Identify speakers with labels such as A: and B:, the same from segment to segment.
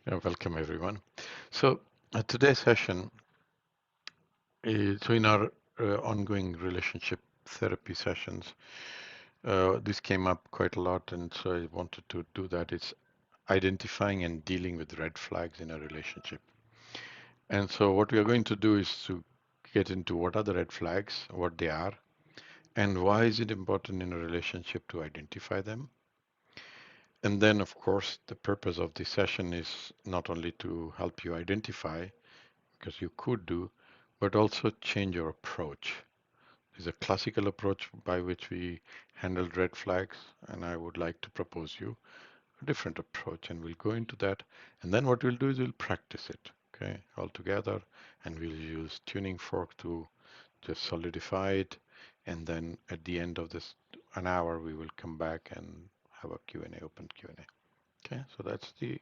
A: Welcome everyone. So today's session is so in our ongoing relationship therapy sessions. This came up quite a lot, and so I wanted to do that. It's identifying and dealing with red flags in a relationship. And so what we are going to do is to get into what are the red flags, what they are, and why is it important in a relationship to identify them. And then, of course, the purpose of this session is not only to help you identify, because you could do, but also change your approach. There's a classical approach by which we handle red flags, and I would like to propose you a different approach, and we'll go into that. And then what we'll do is we'll practice it, okay, all together, and we'll use tuning fork to just solidify it. And then at the end of this an hour, we will come back and have a Q&A, open Q&A. Okay, so that's the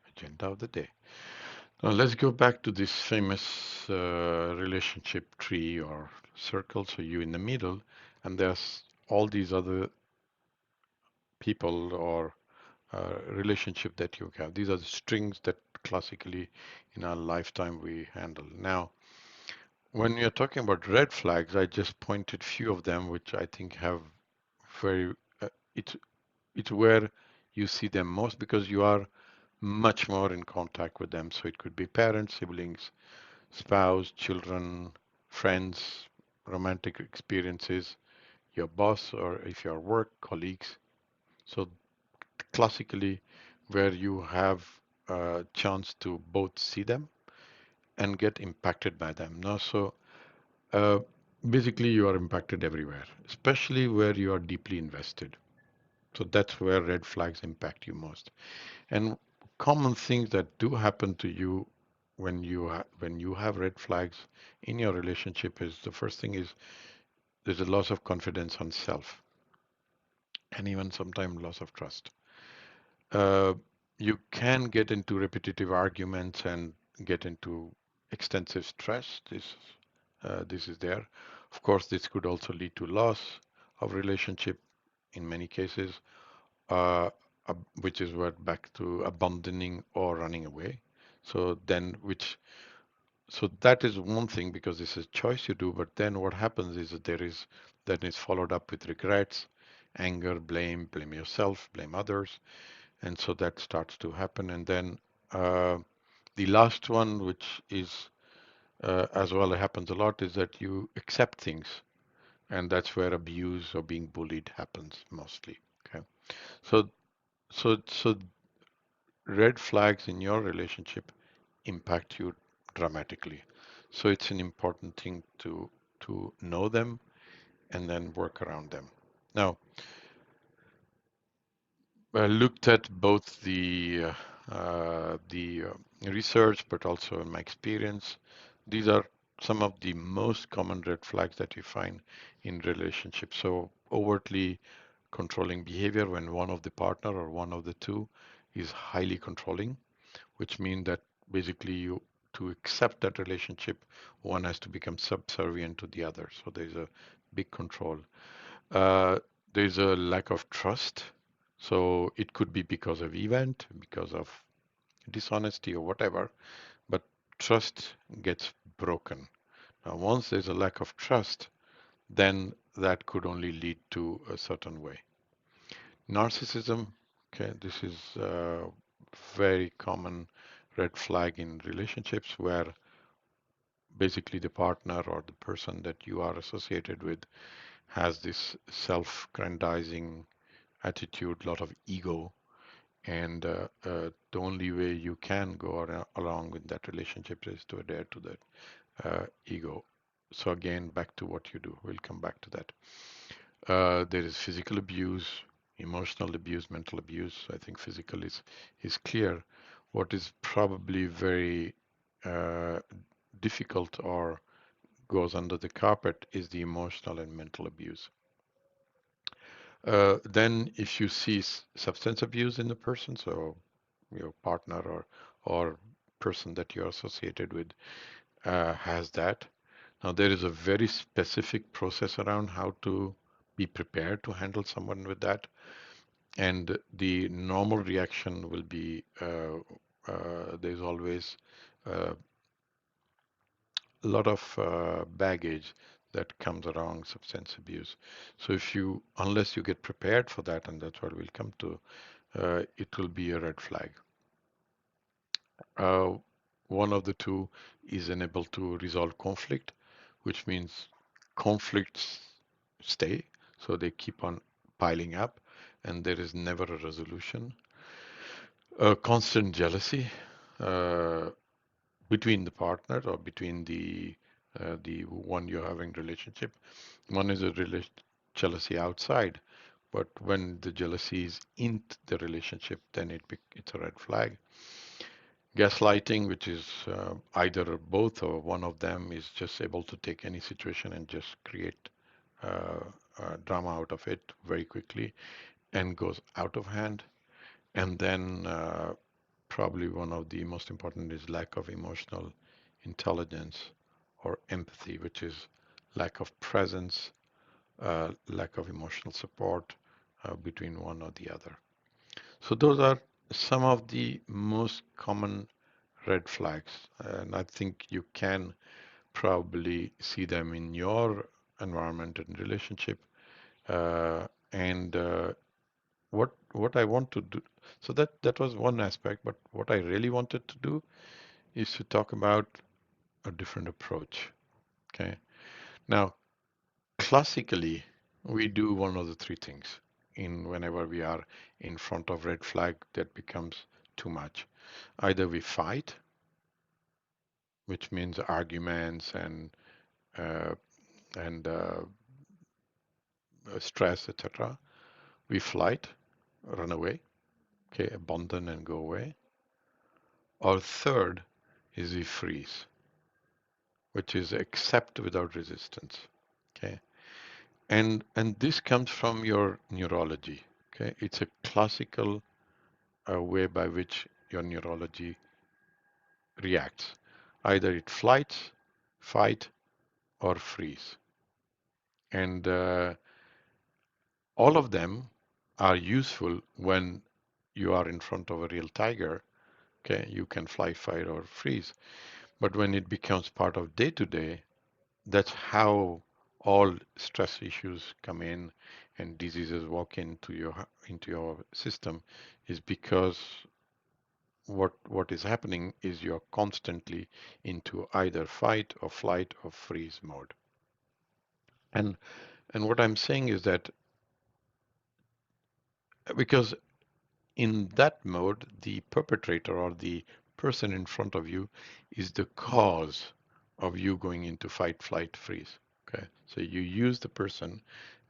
A: agenda of the day. Now let's go back to this famous relationship tree or circle. So you in the middle, and there's all these other people or relationship that you have. These are the strings that classically in our lifetime we handle. Now, when you're talking about red flags, I just pointed few of them, which I think have very, it's where you see them most because you are much more in contact with them. So it could be parents, siblings, spouse, children, friends, romantic experiences, your boss, or if you're work, colleagues. So classically, where you have a chance to both see them and get impacted by them. Now, so uh, basically you are impacted everywhere, especially where you are deeply invested. So that's where red flags impact you most. And common things that do happen to you when you have red flags in your relationship is the first thing is there's a loss of confidence on self and even sometimes loss of trust. Uh, you can get into repetitive arguments and get into extensive stress. This is there. Of course, this could also lead to loss of relationship in many cases, uh, which is what back to abandoning or running away. So then, so that is one thing because this is a choice you do. But then what happens is that then it's followed up with regrets, anger, blame yourself, blame others, and so that starts to happen. And then uh, the last one, which is as well it happens a lot, is that you accept things, and that's where abuse or being bullied happens mostly. Okay, so so red flags in your relationship impact you dramatically. So it's an important thing to know them and then work around them. Now, I looked at both research, but also in my experience. These are some of the most common red flags that you find in relationships. So overtly controlling behavior when one of the partner or one of the two is highly controlling, which means that basically you to accept that relationship, one has to become subservient to the other. So there's a big control. Uh, there's a lack of trust. So it could be because of event, because of dishonesty or whatever, but trust gets broken. Now, once there's a lack of trust, then that could only lead to a certain way. Narcissism, okay, this is a very common red flag in relationships where basically the partner or the person that you are associated with has this self-grandizing attitude, lot of ego, and the only way you can go along with that relationship is to adhere to that ego. So again, back to what you do. We'll come back to that. There is physical abuse, emotional abuse, mental abuse. I think physical is clear. What is probably very uh, difficult or goes under the carpet is the emotional and mental abuse. Then if you see substance abuse in the person, so your partner or person that you're associated with has that. Now there is a very specific process around how to be prepared to handle someone with that. And the normal reaction will be there's always a lot of baggage that comes around substance abuse. So unless you get prepared for that, and that's what we'll come to, it will be a red flag. Uh, One of the two is unable to resolve conflict, which means conflicts stay, so they keep on piling up, and there is never a resolution. Constant jealousy uh, between the partner or between the one you're having relationship. One is a jealousy outside, but when the jealousy is in the relationship, then it's a red flag. Gaslighting, which is either both or one of them, is just able to take any situation and just create uh, drama out of it very quickly and goes out of hand. And then probably one of the most important is lack of emotional intelligence or empathy, which is lack of presence, lack of emotional support between one or the other. So those are some of the most common red flags, and I think you can probably see them in your environment and relationship. And what I want to do, so that was one aspect, but what I really wanted to do is to talk about a different approach. Okay. Now, classically, we do one of the three things in whenever we are in front of red flag that becomes too much. Either we fight, which means arguments uh, and stress, etc. We flight, run away, okay, abandon and go away. Or third is we freeze, which is accept without resistance. Okay, and this comes from your neurology. Okay, it's a classical way by which your neurology reacts. Either it flights, fight, or freeze, and all of them are useful when you are in front of a real tiger. Okay, you can fly, fight, or freeze. But when it becomes part of day to day, that's how all stress issues come in and diseases walk into your system, is because what is happening is you're constantly into either fight or flight or freeze mode. And and what I'm saying is that because in that mode, the perpetrator or the person in front of you is the cause of you going into fight, flight, freeze. Okay, so you use the person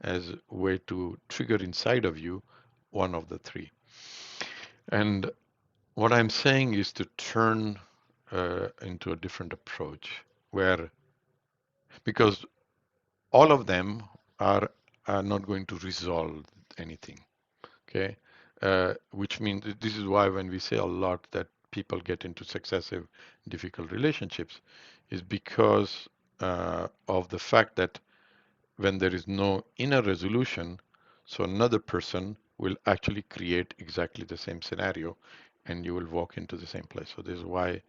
A: as a way to trigger inside of you one of the three. And what I'm saying is to turn into a different approach where, because all of them are, are not going to resolve anything. Okay, which means this is why when we say a lot that people get into successive difficult relationships is because of the fact that when there is no inner resolution, so another person will actually create exactly the same scenario and you will walk into the same place. So this is why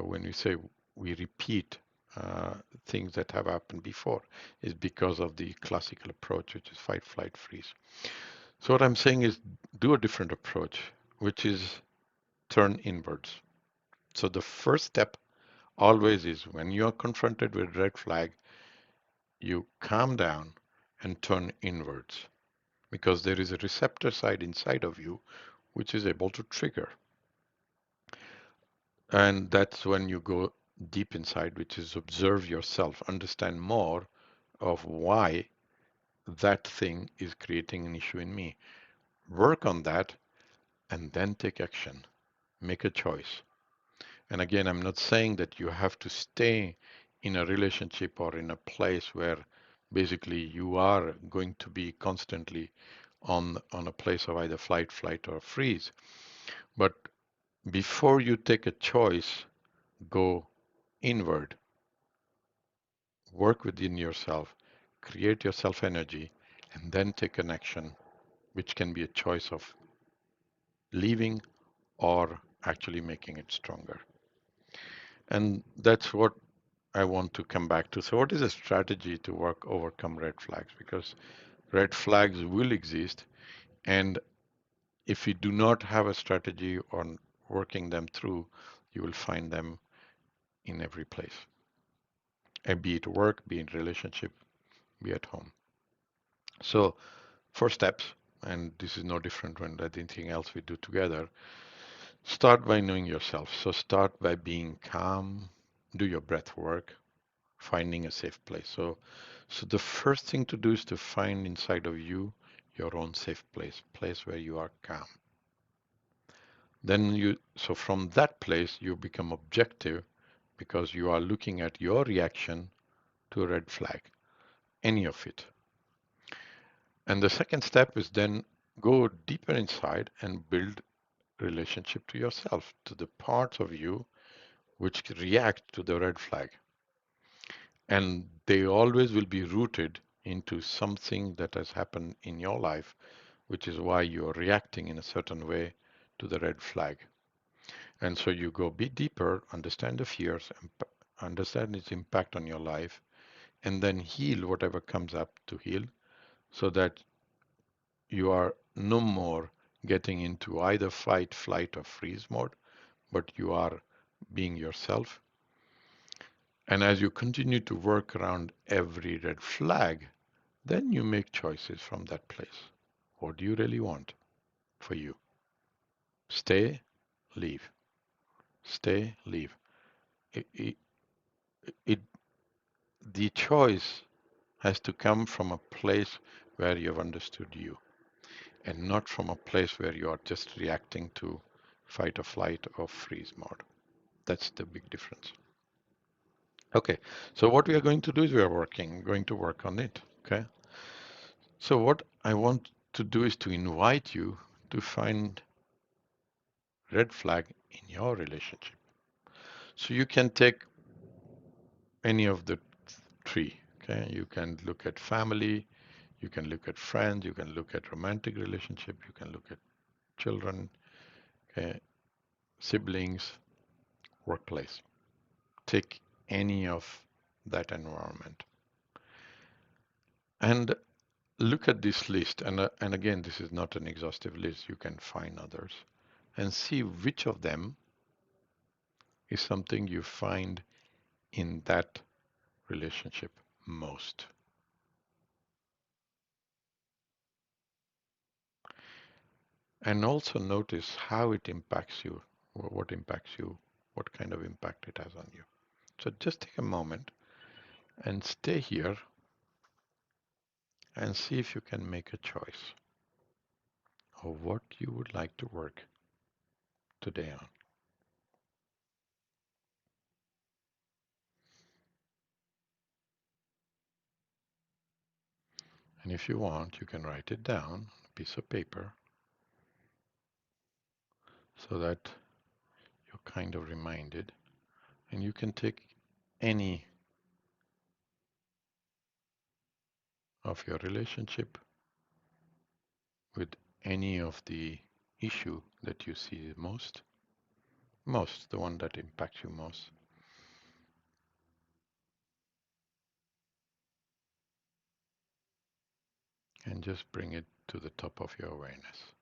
A: when we say we repeat uh, things that have happened before is because of the classical approach, which is fight, flight, freeze. So what I'm saying is do a different approach, which is turn inwards. So the first step always is when you are confronted with red flag, you calm down and turn inwards because there is a receptor side inside of you which is able to trigger. And that's when you go deep inside, which is observe yourself, understand more of why that thing is creating an issue in me. Work on that and then take action. Make a choice. And again, I'm not saying that you have to stay in a relationship or in a place where basically you are going to be constantly on a place of either flight, or freeze. But before you take a choice, go inward, work within yourself, create your self energy, and then take an action, which can be a choice of leaving or actually making it stronger. And that's what I want to come back to. So, what is a strategy to overcome red flags? Because red flags will exist, and if you do not have a strategy on working them through, you will find them in every place, and be it work, be it relationship, be at home. So, first steps, and this is no different when anything else we do together. Start by knowing yourself. So, start by being calm, do your breath work, finding a safe place. So the first thing to do is to find inside of you your own safe place where you are calm. So from that place, you become objective because you are looking at your reaction to a red flag, any of it. And the second step is then go deeper inside and build relationship to yourself, to the parts of you which react to the red flag. And they always will be rooted into something that has happened in your life, which is why you're reacting in a certain way to the red flag. And so you go a bit deeper, understand the fears, understand its impact on your life, and then heal whatever comes up to heal so that you are no more getting into either fight, flight, or freeze mode, but you are being yourself. And as you continue to work around every red flag, then you make choices from that place. What do you really want for you? Stay, leave. Stay, leave. It, it, it, the choice has to come from a place where you've understood you and not from a place where you are just reacting to fight or flight or freeze mode. That's the big difference. Okay, so what we are going to do is going to work on it. Okay, so what I want to do is to invite you to find red flag in your relationship. So you can take any of the three. Okay, you can look at family, you can look at friends, you can look at romantic relationship, you can look at children, okay, siblings, workplace. Take any of that environment and look at this list. And again, this is not an exhaustive list. You can find others and see which of them is something you find in that relationship most. And also notice how it impacts you, what impacts you, what kind of impact it has on you. So just take a moment and stay here and see if you can make a choice of what you would like to work today on. And if you want, you can write it down on a piece of paper so that you're kind of reminded. And you can take any of your relationship with any of the issue that you see most, the one that impacts you most, and just bring it to the top of your awareness.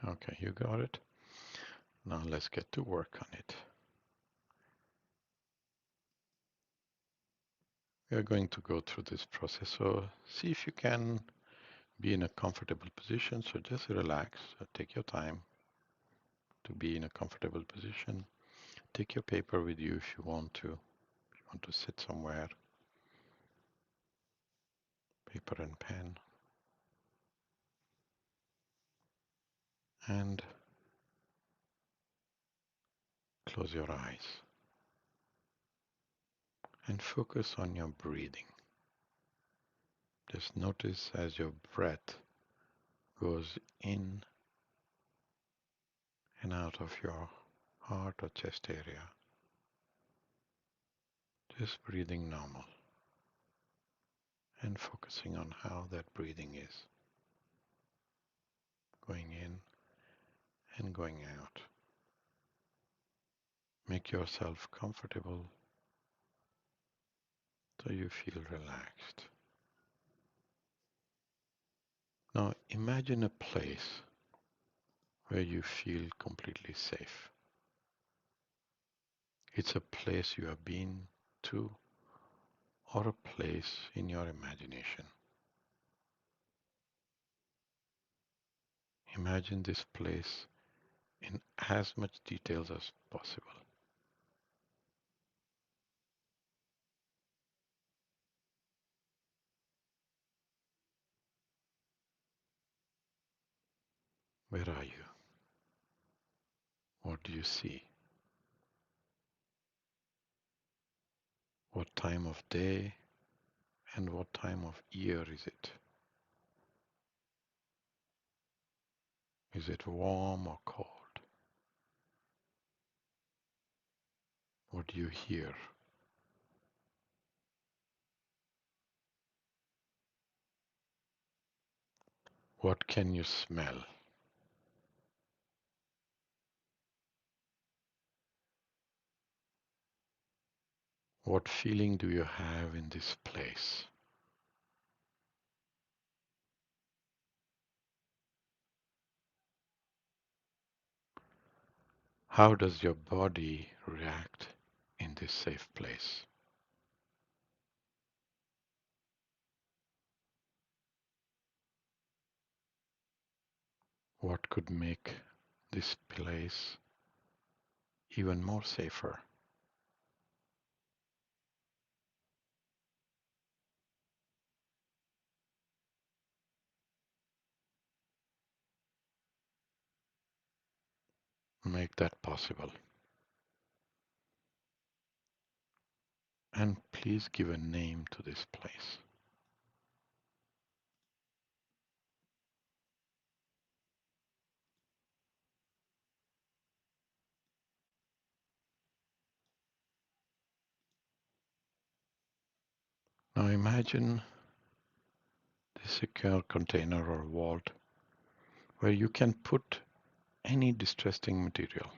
A: Okay, you got it. Now let's get to work on it. We are going to go through this process. So see if you can be in a comfortable position. So just relax. Take your time to be in a comfortable position. Take your paper with you if you want to. If you want to sit somewhere, paper and pen. And close your eyes and focus on your breathing. Just notice as your breath goes in and out of your heart or chest area, just breathing normal and focusing on how that breathing is going in and going out. Make yourself comfortable so you feel relaxed. Now imagine a place where you feel completely safe. It's a place you have been to or a place in your imagination. Imagine this place in as much details as possible. Where are you? What do you see? What time of day and what time of year is it? Is it warm or cold? What do you hear? What can you smell? What feeling do you have in this place? How does your body react in this safe place? What could make this place even more safer? Make that possible. And please give a name to this place. Now imagine this secure container or vault where you can put any distressing material,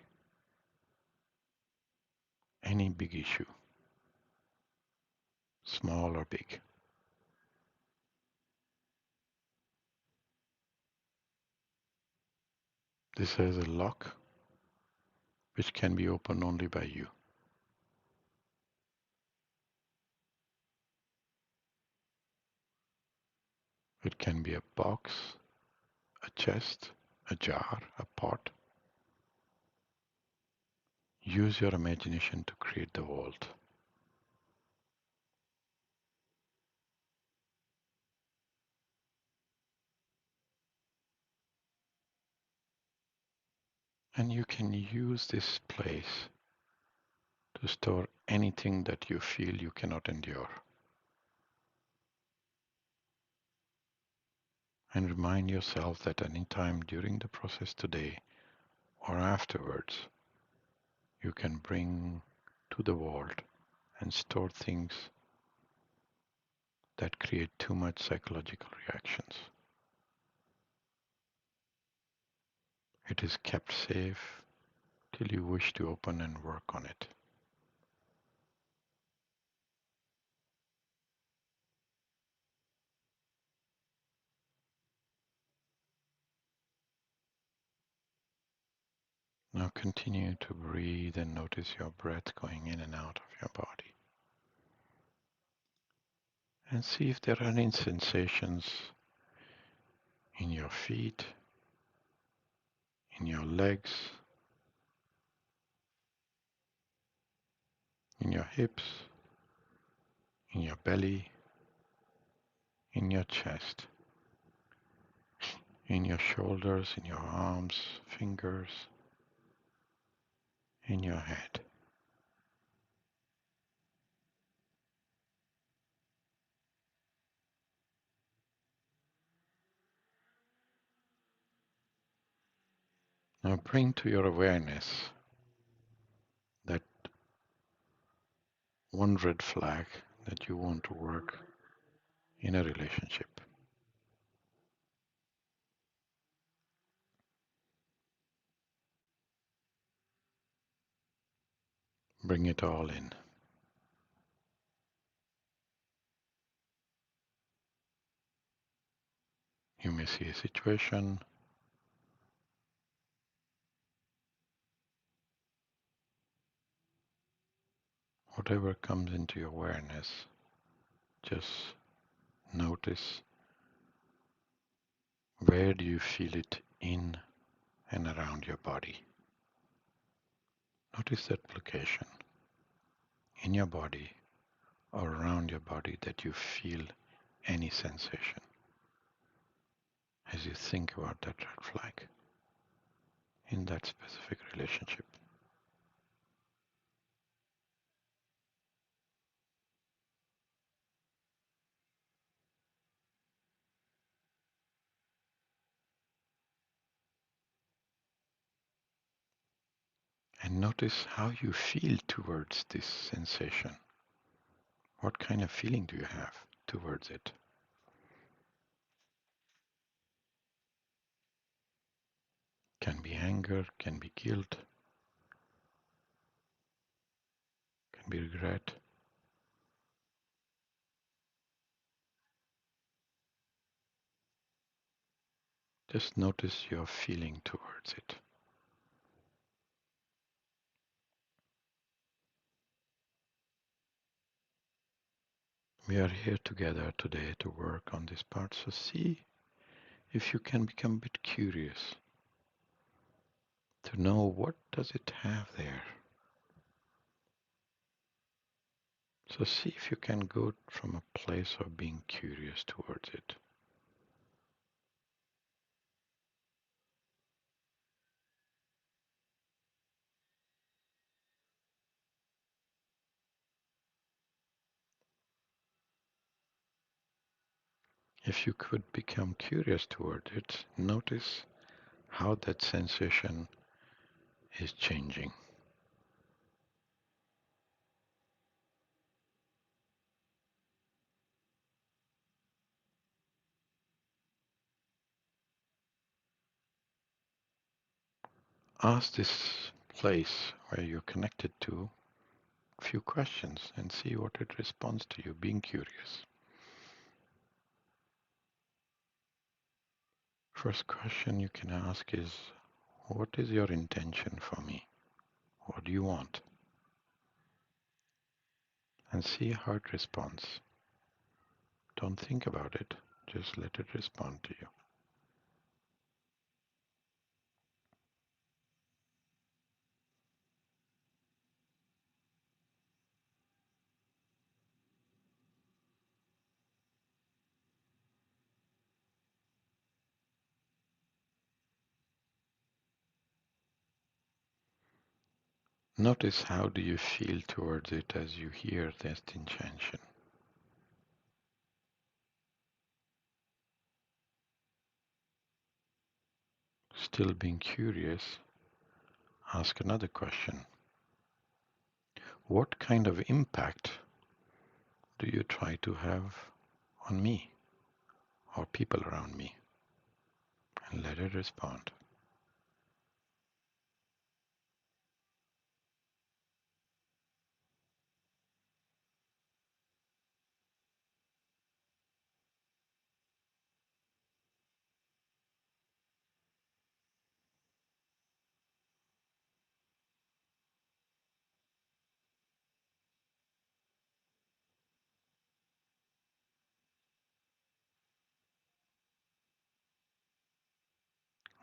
A: any big issue, small or big. This has a lock which can be opened only by you. It can be a box, a chest, a jar, a pot. Use your imagination to create the vault. And you can use this place to store anything that you feel you cannot endure. And remind yourself that any time during the process today or afterwards, you can bring to the vault and store things that create too much psychological reactions. It is kept safe till you wish to open and work on it. Now continue to breathe and notice your breath going in and out of your body. And see if there are any sensations in your feet, in your legs, in your hips, in your belly, in your chest, in your shoulders, in your arms, fingers, in your head. Now bring to your awareness that one red flag that you want to work in a relationship. Bring it all in. You may see a situation, whatever comes into your awareness, just notice where do you feel it in and around your body. Notice that location in your body or around your body that you feel any sensation as you think about that red flag in that specific relationship. And notice how you feel towards this sensation. What kind of feeling do you have towards it? Can be anger, can be guilt, can be regret. Just notice your feeling towards it. We are here together today to work on this part, so see if you can become a bit curious to know what does it have there. So see if you can go from a place of being curious towards it. If you could become curious toward it, notice how that sensation is changing. Ask this place where you're connected to a few questions and see what it responds to you, being curious. First question you can ask is, what is your intention for me? What do you want? And see how it responds. Don't think about it, just let it respond to you. Notice how do you feel towards it as you hear this intention. Still being curious, ask another question. What kind of impact do you try to have on me or people around me? And let it respond.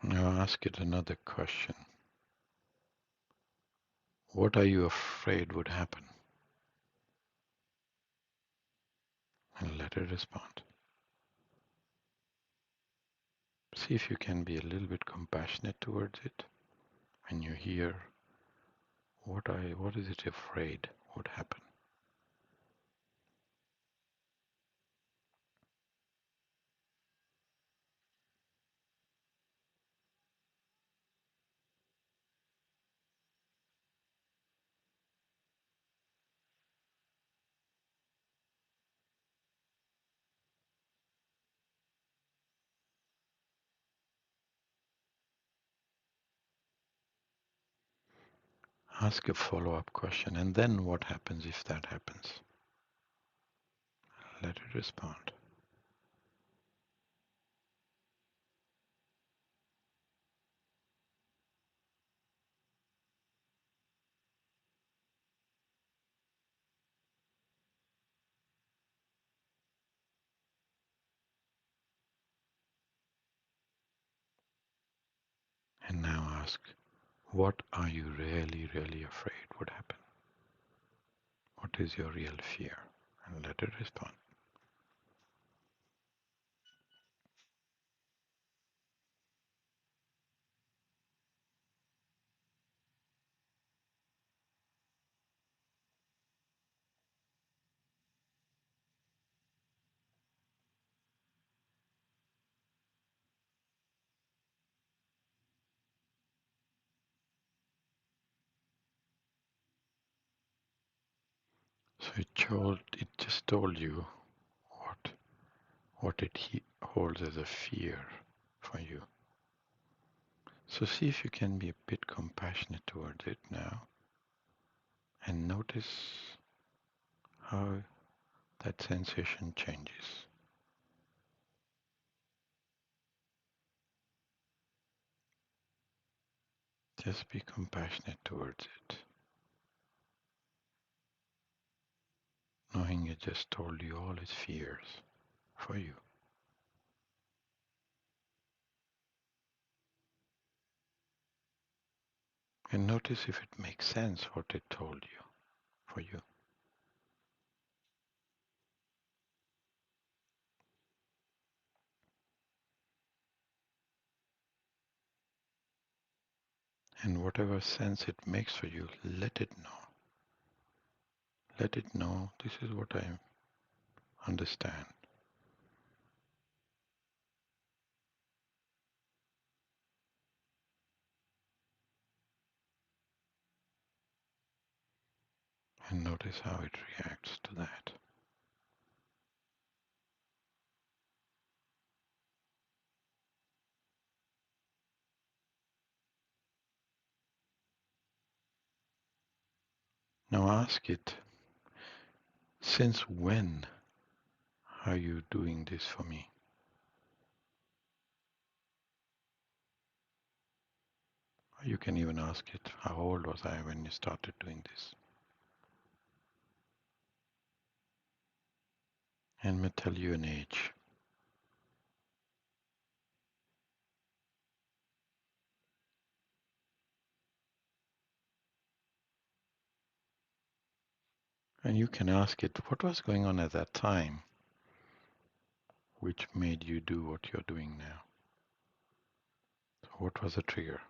A: Now ask it another question. What are you afraid would happen? And let it respond. See if you can be a little bit compassionate towards it when you hear what is it afraid would happen. Ask a follow-up question, and then what happens if that happens? Let it respond. And now ask, what are you really, really afraid would happen? What is your real fear? And let it respond. So it just told you what what it holds as a fear for you. So see if you can be a bit compassionate towards it now, and notice how that sensation changes. Just be compassionate towards it, knowing it just told you all its fears for you. And notice if it makes sense what it told you for you. And whatever sense it makes for you, let it know. Let it know this is what I understand. And notice how it reacts to that. Now ask it, since when are you doing this for me? You can even ask it, how old was I when you started doing this? And may tell you an age. And you can ask it, what was going on at that time which made you do what you're doing now? So what was the trigger?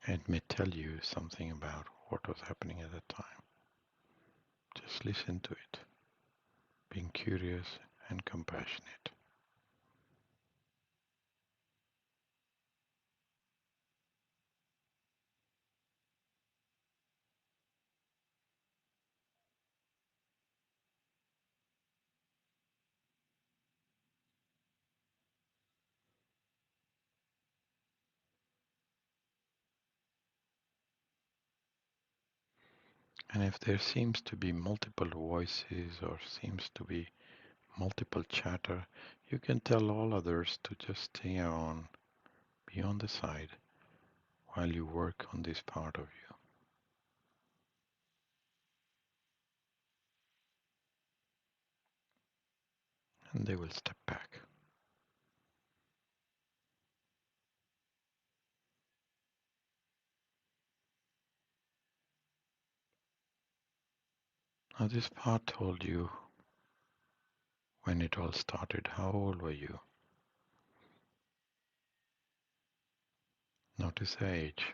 A: And it may tell you something about what was happening at that time. Just listen to it, being curious and compassionate. And if there seems to be multiple voices or seems to be multiple chatter, you can tell all others to just stay on, be on the side while you work on this part of you. And they will step back. Now this part told you when it all started. How old were you? Notice the age.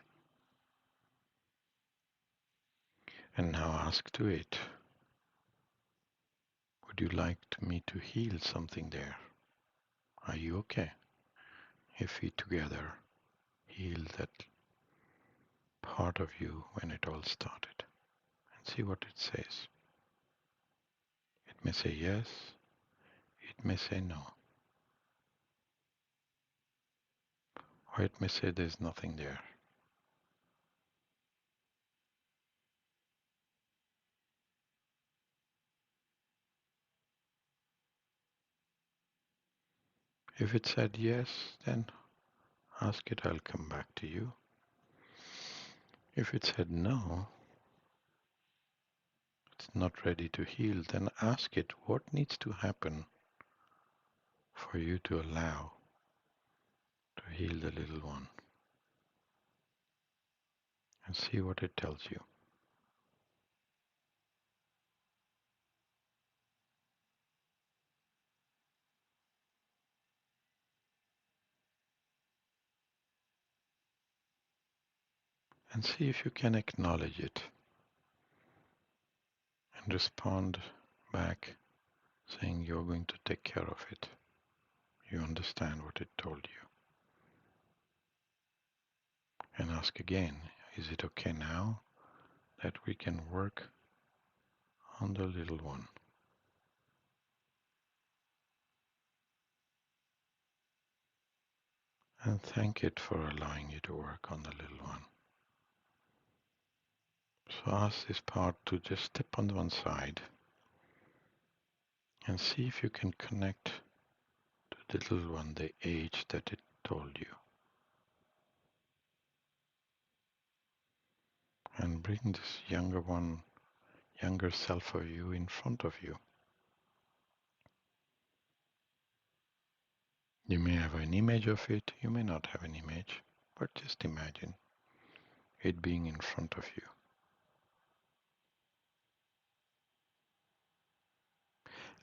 A: And now ask to it, would you like me to heal something there? Are you okay if we together heal that part of you when it all started? And see what it says. It may say yes, it may say no, or it may say there's nothing there. If it said yes, then ask it, I'll come back to you. If it said no, it's not ready to heal, then ask it what needs to happen for you to allow to heal the little one, and see what it tells you. And see if you can acknowledge it and respond back saying you're going to take care of it. You understand what it told you. And ask again, is it okay now that we can work on the little one? And thank it for allowing you to work on the little one. So ask this part to just step on one side and see if you can connect to the little one, the age that it told you. And bring this younger self of you in front of you. You may have an image of it, you may not have an image, but just imagine it being in front of you.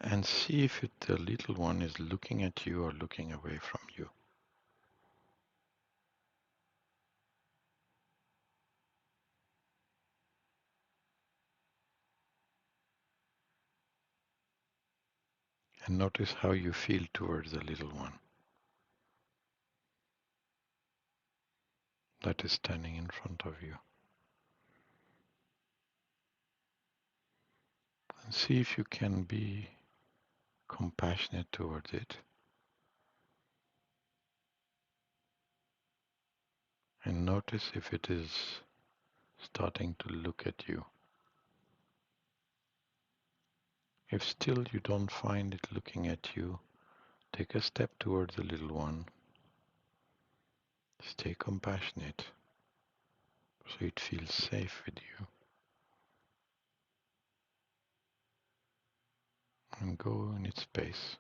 A: And see if the little one is looking at you or looking away from you. And notice how you feel towards the little one that is standing in front of you. And see if you can be compassionate towards it. And notice if it is starting to look at you. If still you don't find it looking at you, take a step towards the little one. Stay compassionate so it feels safe with you. And go in its space.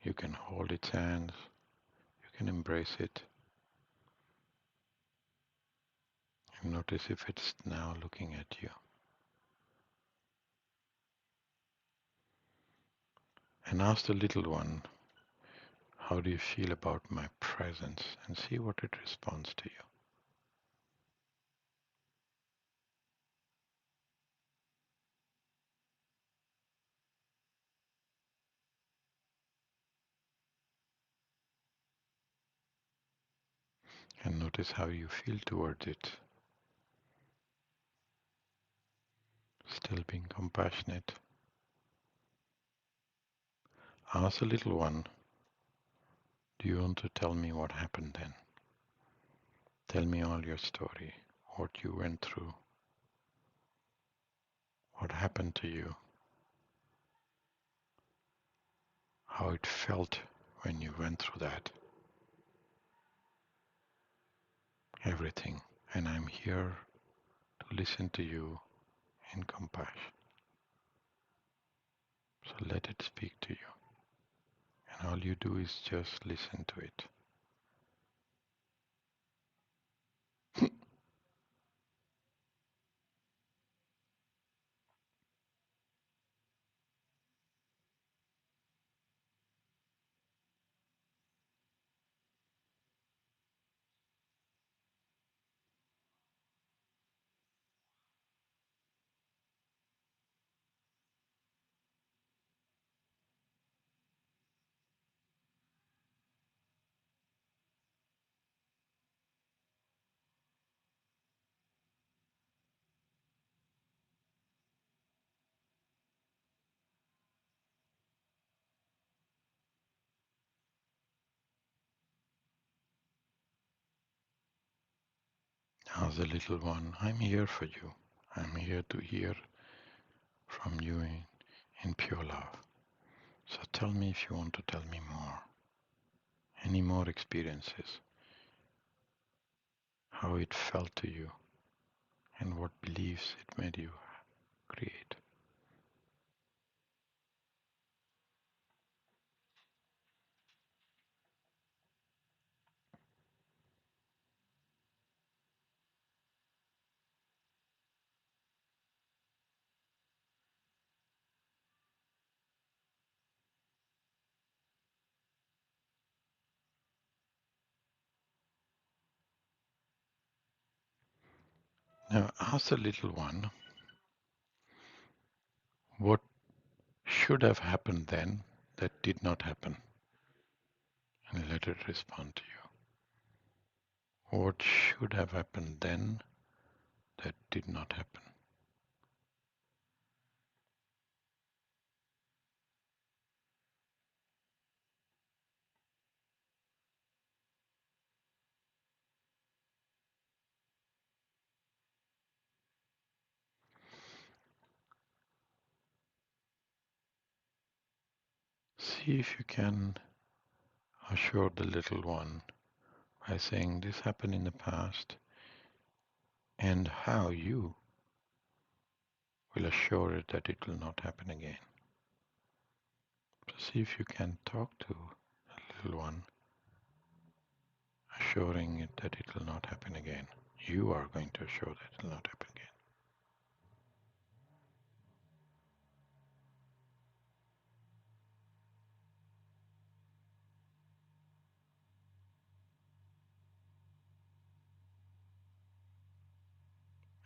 A: You can hold its hands, you can embrace it, and notice if it's now looking at you. And ask the little one, how do you feel about my presence? And see what it responds to you. And notice how you feel towards it. Still being compassionate. Ask the little one, do you want to tell me what happened then? Tell me all your story, what you went through, what happened to you, how it felt when you went through that. Everything. And I'm here to listen to you in compassion. So let it speak to you. And all you do is just listen to it. As a little one, I'm here for you. I'm here to hear from you in pure love. So tell me if you want to tell me more. Any more experiences, how it felt to you, and what beliefs it made you create. Now ask the little one what should have happened then that did not happen, and let it respond to you. What should have happened then that did not happen? See if you can assure the little one by saying this happened in the past and how you will assure it that it will not happen again. So see if you can talk to the little one, assuring it that it will not happen again. You are going to assure that it will not happen again.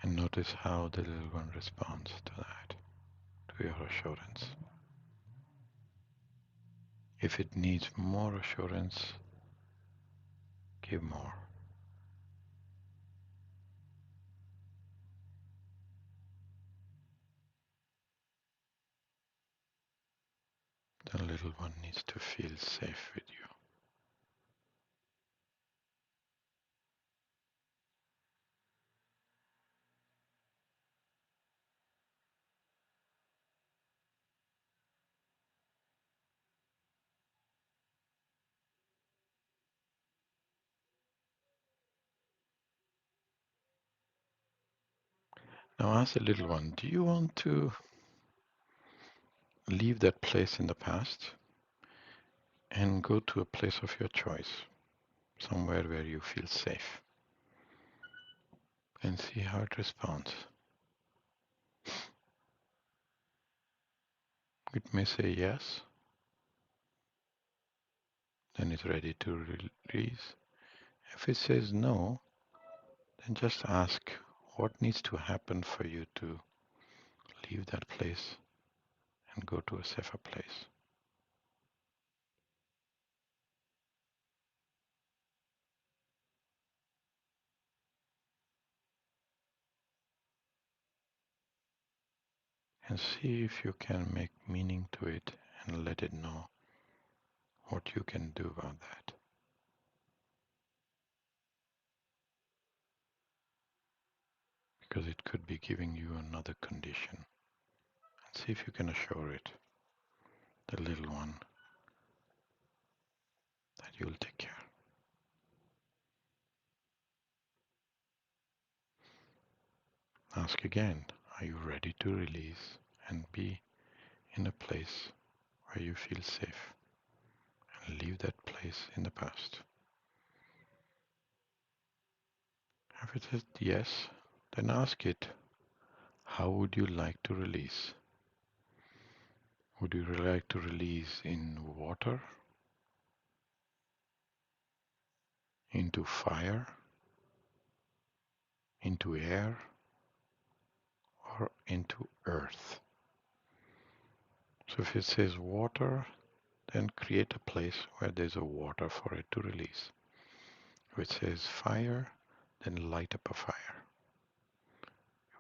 A: And notice how the little one responds to that, to your assurance. If it needs more assurance, give more. The little one needs to feel safe with you. Now ask the little one, do you want to leave that place in the past and go to a place of your choice, somewhere where you feel safe, and see how it responds? It may say yes, then it's ready to release. If it says no, then just ask what needs to happen for you to leave that place and go to a safer place. And see if you can make meaning to it and let it know what you can do about that. Because it could be giving you another condition. And see if you can assure it, the little one, that you'll take care. Ask again, are you ready to release and be in a place where you feel safe and leave that place in the past? If it says yes, then ask it, how would you like to release? Would you like to release in water, into fire, into air, or into earth? So if it says water, then create a place where there's a water for it to release. If it says fire, then light up a fire.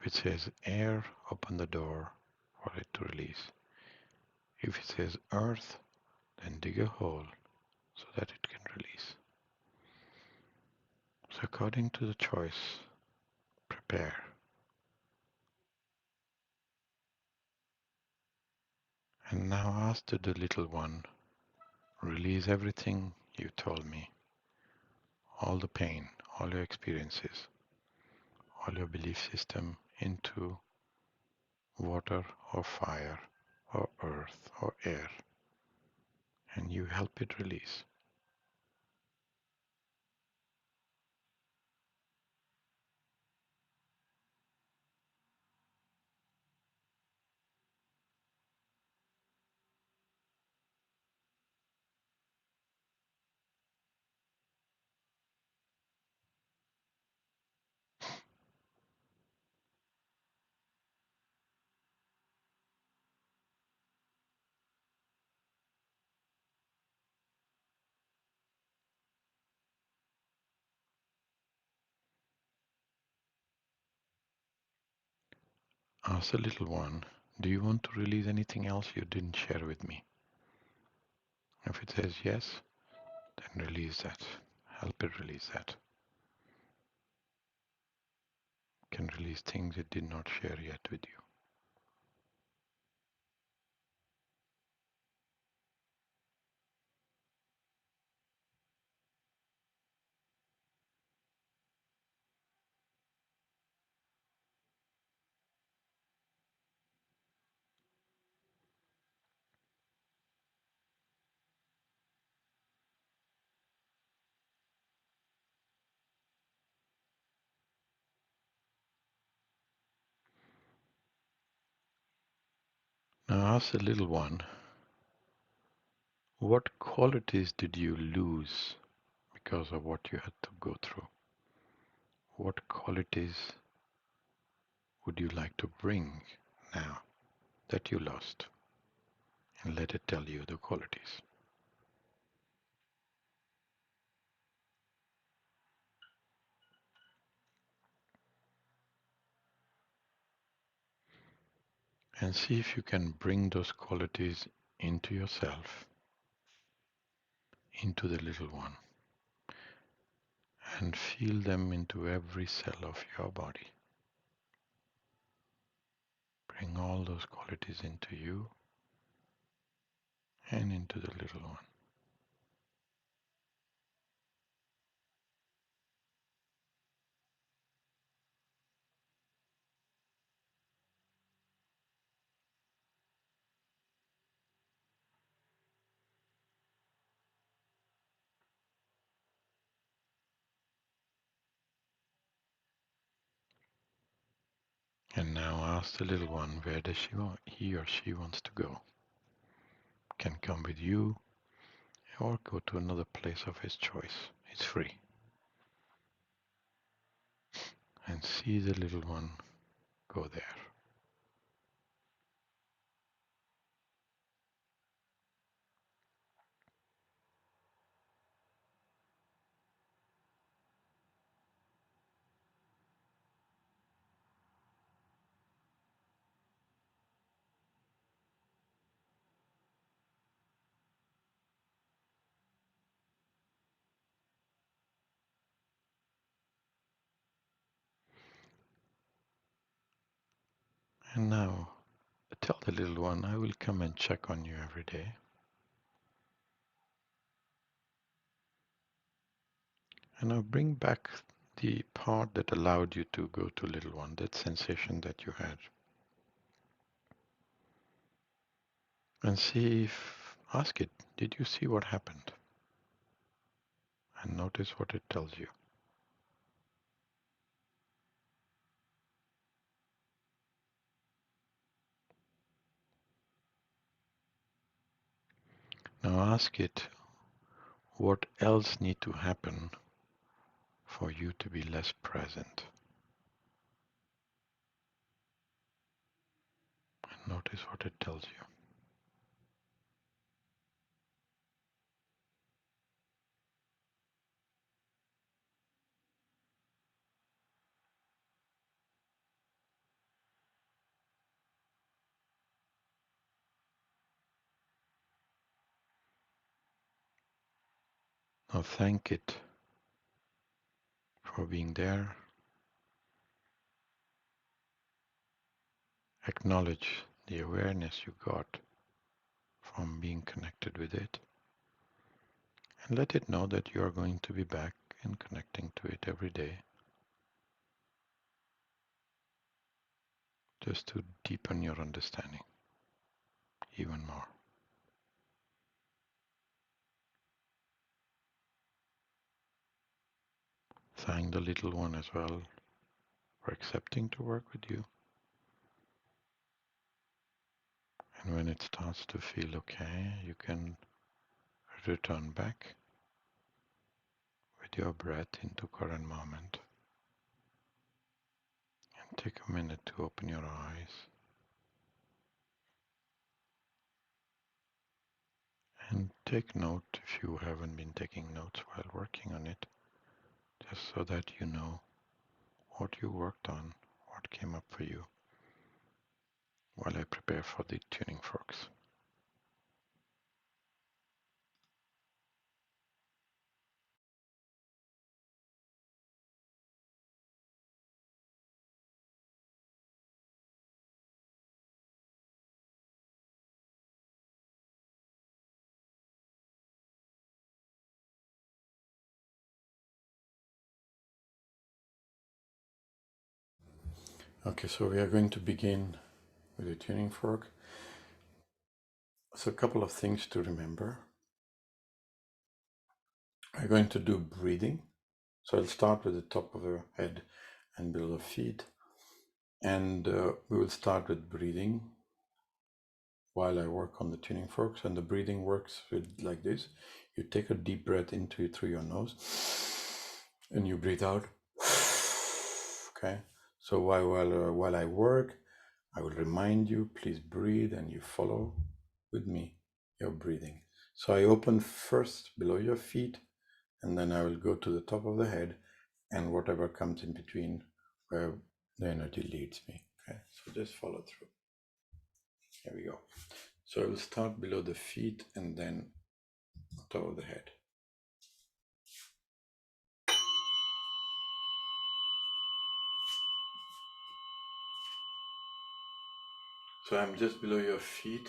A: If it says air, open the door for it to release. If it says earth, then dig a hole so that it can release. So according to the choice, prepare And now ask to the little one, release everything you told me, all the pain, all your experiences, all your belief system into water or fire or earth or air, and you help it release. Ask the little one, do you want to release anything else you didn't share with me? If it says yes, then release that. Help it release that. Can release things it did not share yet with you. Now ask the little one, what qualities did you lose because of what you had to go through? What qualities would you like to bring now that you lost? And let it tell you the qualities. And see if you can bring those qualities into yourself, into the little one, and feel them into every cell of your body. Bring all those qualities into you and into the little one. And now ask the little one where does he or she wants to go. Can come with you or go to another place of his choice. It's free. And see the little one go there. And now tell the little one, I will come and check on you every day. And now bring back the part that allowed you to go to little one, that sensation that you had. And see if, ask it, did you see what happened? And notice what it tells you. Now ask it, what else need to happen for you to be less present? And notice what it tells you. Now thank it for being there. Acknowledge the awareness you got from being connected with it. And let it know that you are going to be back and connecting to it every day, just to deepen your understanding even more. Thank the little one as well for accepting to work with you. And when it starts to feel okay, you can return back with your breath into current moment. And take a minute to open your eyes and take note if you haven't been taking notes while working on it, just so that you know what you worked on, what came up for you while I prepare for the tuning forks. Okay, so we are going to begin with the tuning fork. So a couple of things to remember. I'm going to do breathing. So I'll start with the top of the head and below the feet. And we will start with breathing while I work on the tuning forks. And the breathing works with like this. You take a deep breath into it through your nose and you breathe out. Okay. So while I work, I will remind you, please breathe, and you follow with me your breathing. So I open first below your feet, and then I will go to the top of the head and whatever comes in between where the energy leads me. Okay, so just follow through. Here we go. So I will start below the feet and then on top of the head. So I'm just below your feet.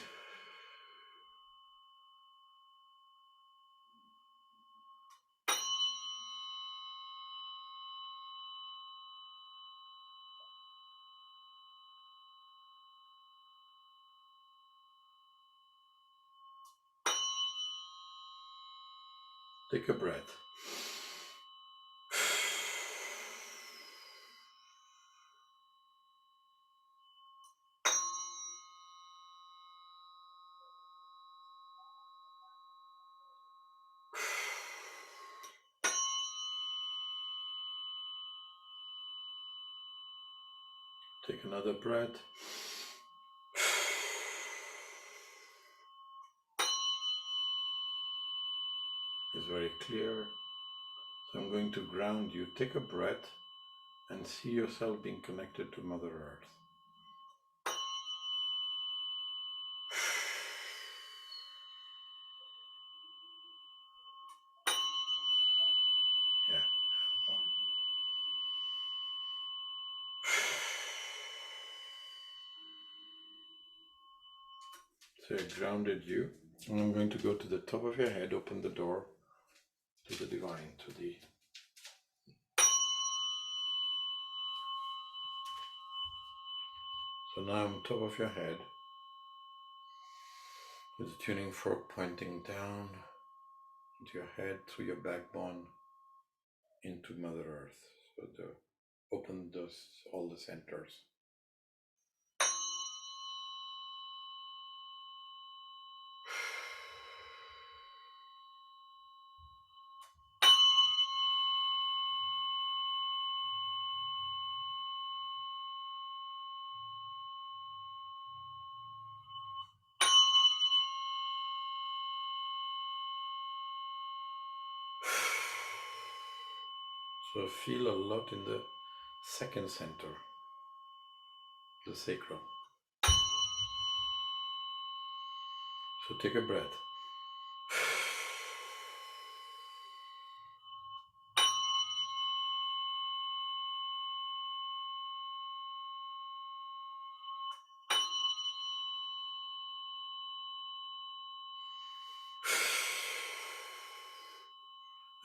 A: Take a breath. Take another breath. It's very clear. So I'm going to ground you. Take a breath and see yourself being connected to Mother Earth. Yeah. So I grounded you. And I'm going to go to the top of your head, open the door to the divine, to the... So now I'm top of your head, with the tuning fork pointing down into your head, through your backbone, into Mother Earth. So open all the centers. So feel a lot in the second center, the sacral. So take a breath.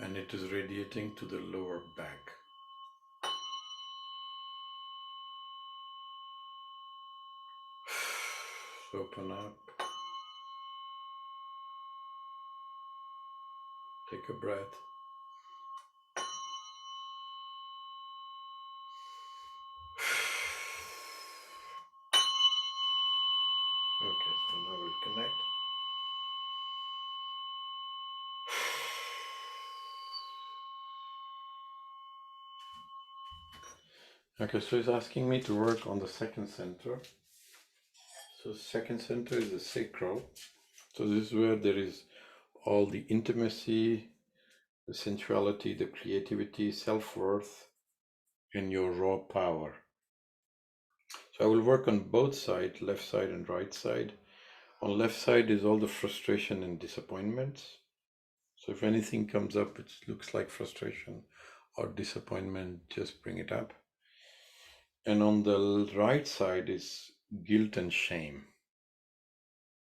A: and it is radiating to the lower back. Open up, take a breath. Okay, so now we'll connect. Okay, so it's asking me to work on the second center. So second center is the sacral. So this is where there is all the intimacy, the sensuality, the creativity, self-worth, and your raw power. So I will work on both sides, left side and right side. On left side is all the frustration and disappointments. So if anything comes up, it looks like frustration or disappointment, just bring it up. And on the right side is guilt and shame.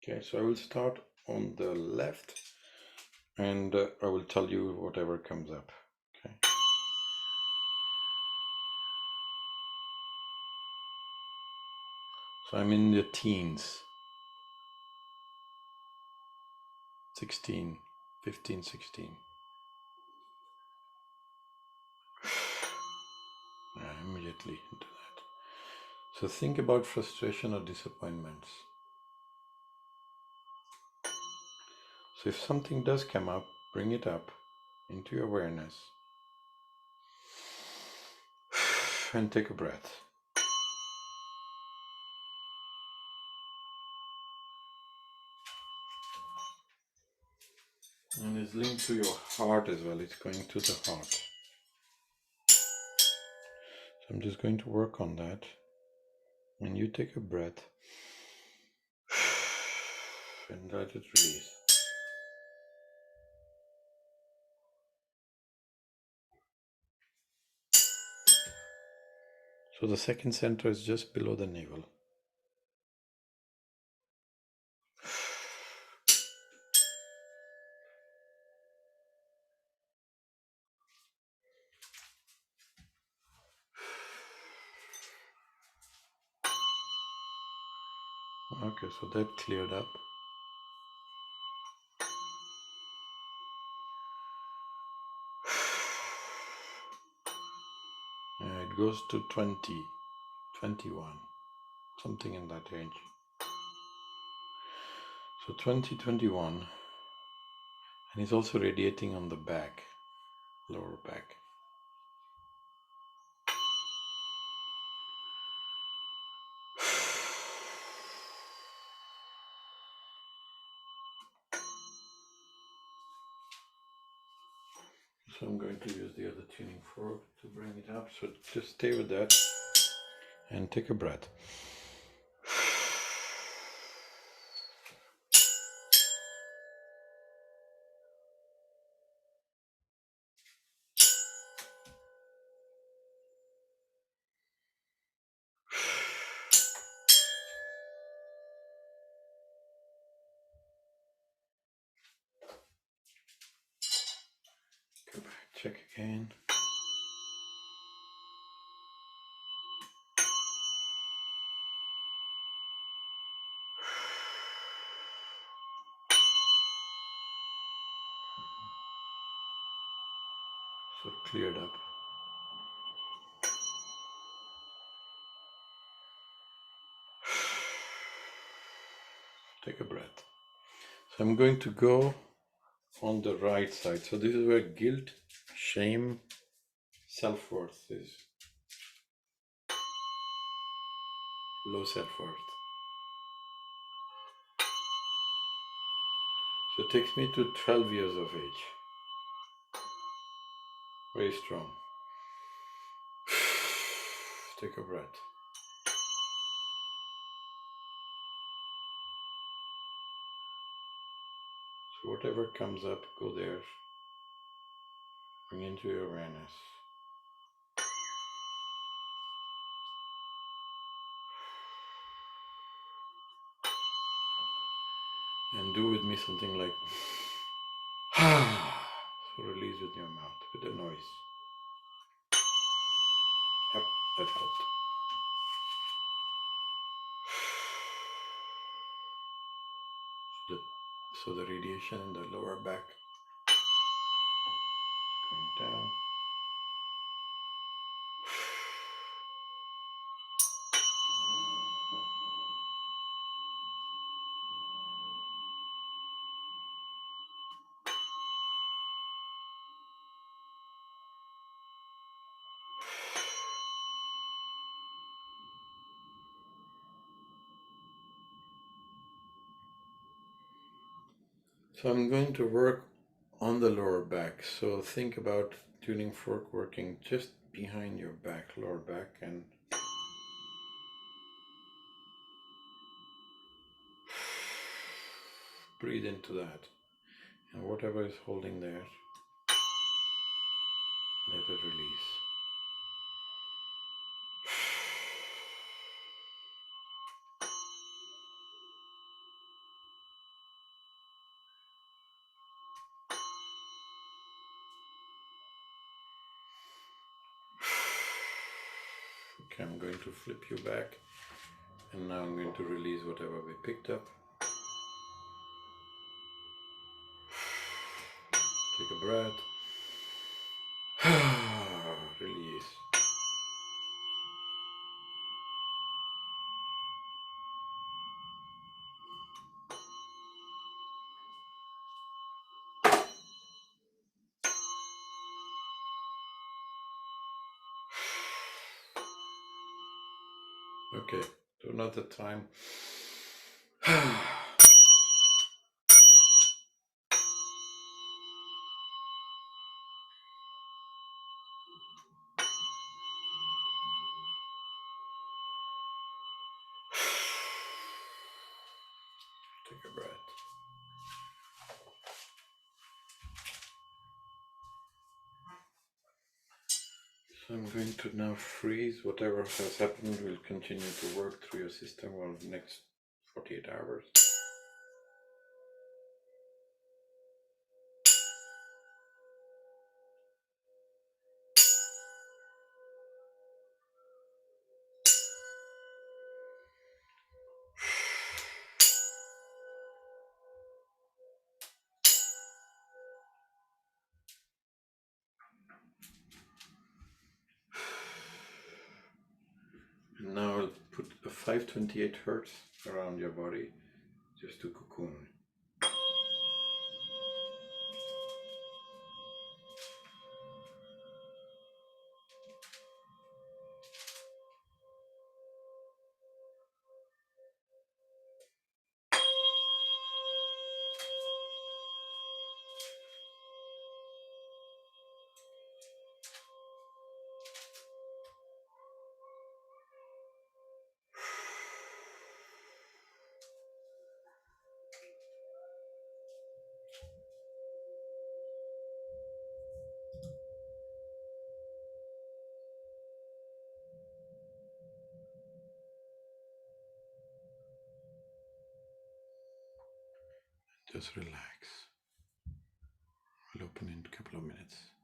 A: Okay, so I will start on the left and I will tell you whatever comes up. Okay. So I'm in the teens, 16, 15, 16. Immediately into that. So think about frustration or disappointments. So if something does come up, bring it up into your awareness and take a breath. And it's linked to your heart as well. It's going to the heart. So I'm just going to work on that. And you take a breath and let it release. So the second center is just below the navel. Okay, so that cleared up. It goes to 20, 21, something in that range. So 20, 21, and it's also radiating on the back, lower back. So I'm going to use the other tuning fork to bring it up. So just stay with that and take a breath. Go back, check again. So cleared up. Take a breath. So I'm going to go on the right side. So this is where guilt, shame, self-worth is. Low self-worth. So it takes me to 12 years of age. Very strong. Take a breath. So whatever comes up, go there. Bring into your awareness. And do with me something like So release with your mouth, with the noise. Yep, that helped. So the radiation in the lower back going down. So I'm going to work on the lower back. So think about tuning fork working just behind your back, lower back, and breathe into that. And whatever is holding there, let it release. Okay, I'm going to flip you back, and now I'm going to release whatever we picked up. Take a breath. Release. Okay, so another time. Take a breath. So I'm going to now freeze. Whatever has happened will continue to work through your system for the next 48 hours. And now I'll put a 528 hertz around your body just to cocoon. Just relax. I'll open in a couple of minutes.